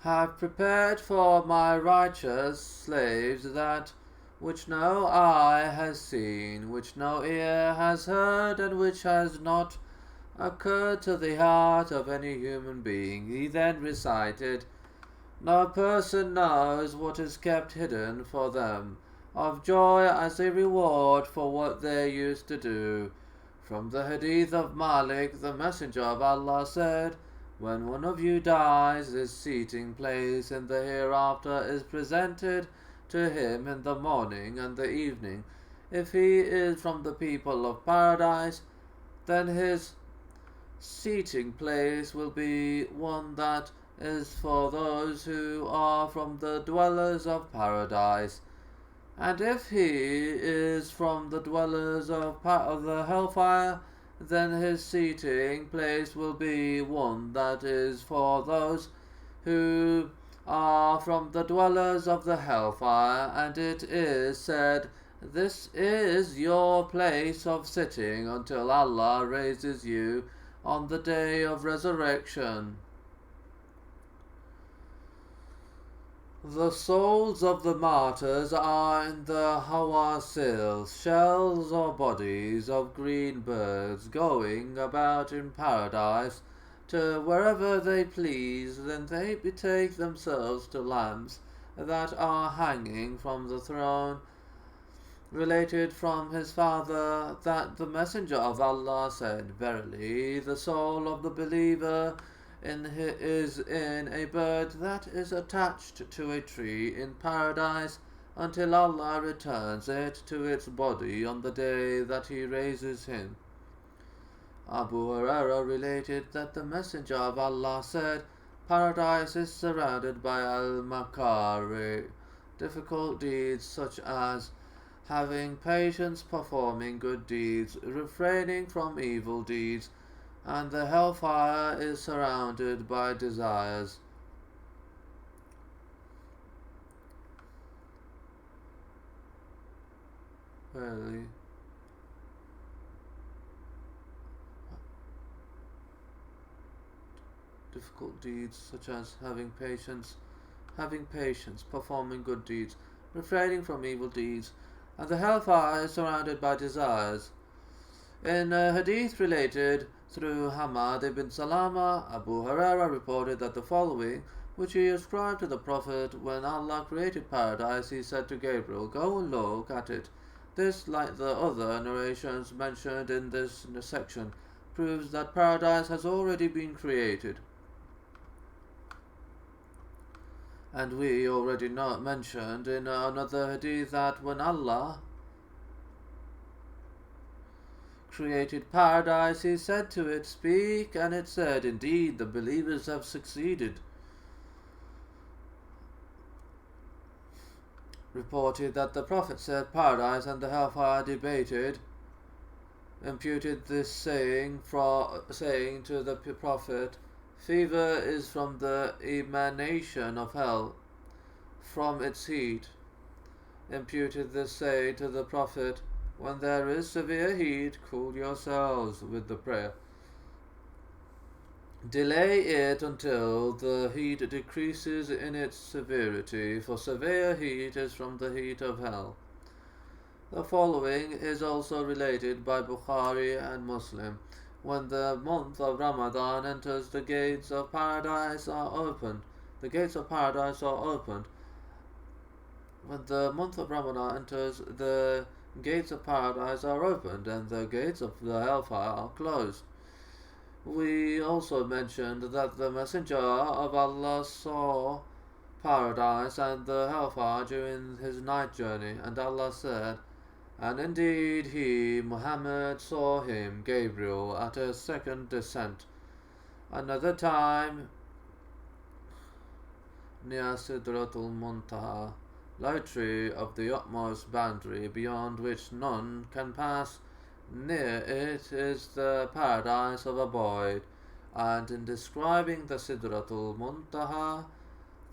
have prepared for my righteous slaves that which no eye has seen, which no ear has heard, and which has not occurred to the heart of any human being. He then recited, no person knows what is kept hidden for them, of joy as a reward for what they used to do. From the Hadith of Malik, the Messenger of Allah said, when one of you dies, his seating place in the hereafter is presented to him in the morning and the evening. If he is from the people of paradise, then his seating place will be one that is for those who are from the dwellers of paradise. And if he is from the dwellers of the hellfire, then his seating place will be one that is for those who are from the dwellers of the hellfire. And it is said, this is your place of sitting until Allah raises you on the day of resurrection. The souls of the martyrs are in the hawasils, shells or bodies of green birds, going about in paradise to wherever they please. Then they betake themselves to lamps that are hanging from the throne. Related from his father that the Messenger of Allah said, verily the soul of the believer is in a bird that is attached to a tree in paradise until Allah returns it to its body on the day that he raises him. Abu Hurairah related that the Messenger of Allah said, paradise is surrounded by al-makari, difficult deeds such as having patience, performing good deeds, refraining from evil deeds, and the hellfire is surrounded by desires. Really? Difficult deeds such as having patience, performing good deeds, refraining from evil deeds, and the hellfire is surrounded by desires. In a hadith related through Hamad ibn Salama, Abu Hurairah reported that the following, which he ascribed to the Prophet, when Allah created paradise, he said to Gabriel, go and look at it. This, like the other narrations mentioned in this section, proves that paradise has already been created. And we already mentioned in another hadith that when Allah created paradise, he said to it, speak, and it said, indeed, the believers have succeeded. Reported that the Prophet said, paradise and the hellfire debated, imputed this saying to the Prophet, fever is from the emanation of hell, from its heat. Imputed this saying to the Prophet, when there is severe heat, cool yourselves with the prayer. Delay it until the heat decreases in its severity, for severe heat is from the heat of hell. The following is also related by Bukhari and Muslim. When the month of Ramadan enters, the gates of paradise are opened. The gates of paradise are opened. When the month of Ramadan enters, the gates of paradise are opened, and the gates of the hellfire are closed. We also mentioned that the Messenger of Allah saw paradise and the hellfire during his night journey, and Allah said, and indeed he, Muhammad, saw him, Gabriel, at a second descent. Another time, near Sidratul Muntaha, low tree of the utmost boundary, beyond which none can pass. Near it is the paradise of abode. And in describing the Sidratul Muntaha,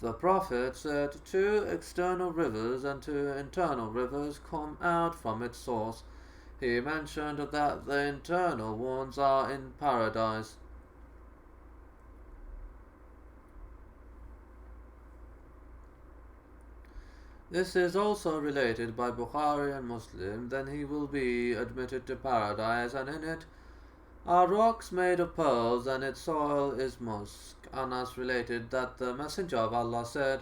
the Prophet said, 2 external rivers and 2 internal rivers come out from its source. He mentioned that the internal ones are in paradise. This is also related by Bukhari and Muslim. Then he will be admitted to paradise, and in it are rocks made of pearls, and its soil is musk. Anas related that the Messenger of Allah said,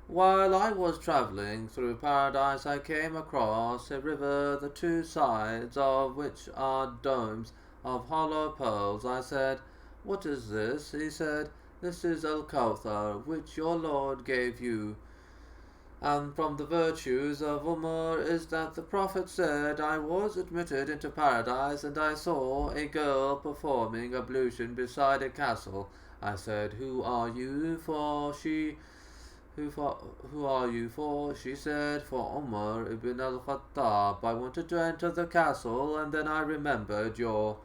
while I was travelling through paradise, I came across a river, the two sides of which are domes of hollow pearls. I said, what is this? He said, this is Al-Kawthar, which your Lord gave you. And from the virtues of Umar is that the Prophet said, I was admitted into paradise, and I saw a girl performing ablution beside a castle. I said, who are you? Who are you for? She said, for Umar ibn al-Khattab. I wanted to enter the castle, and then I remembered your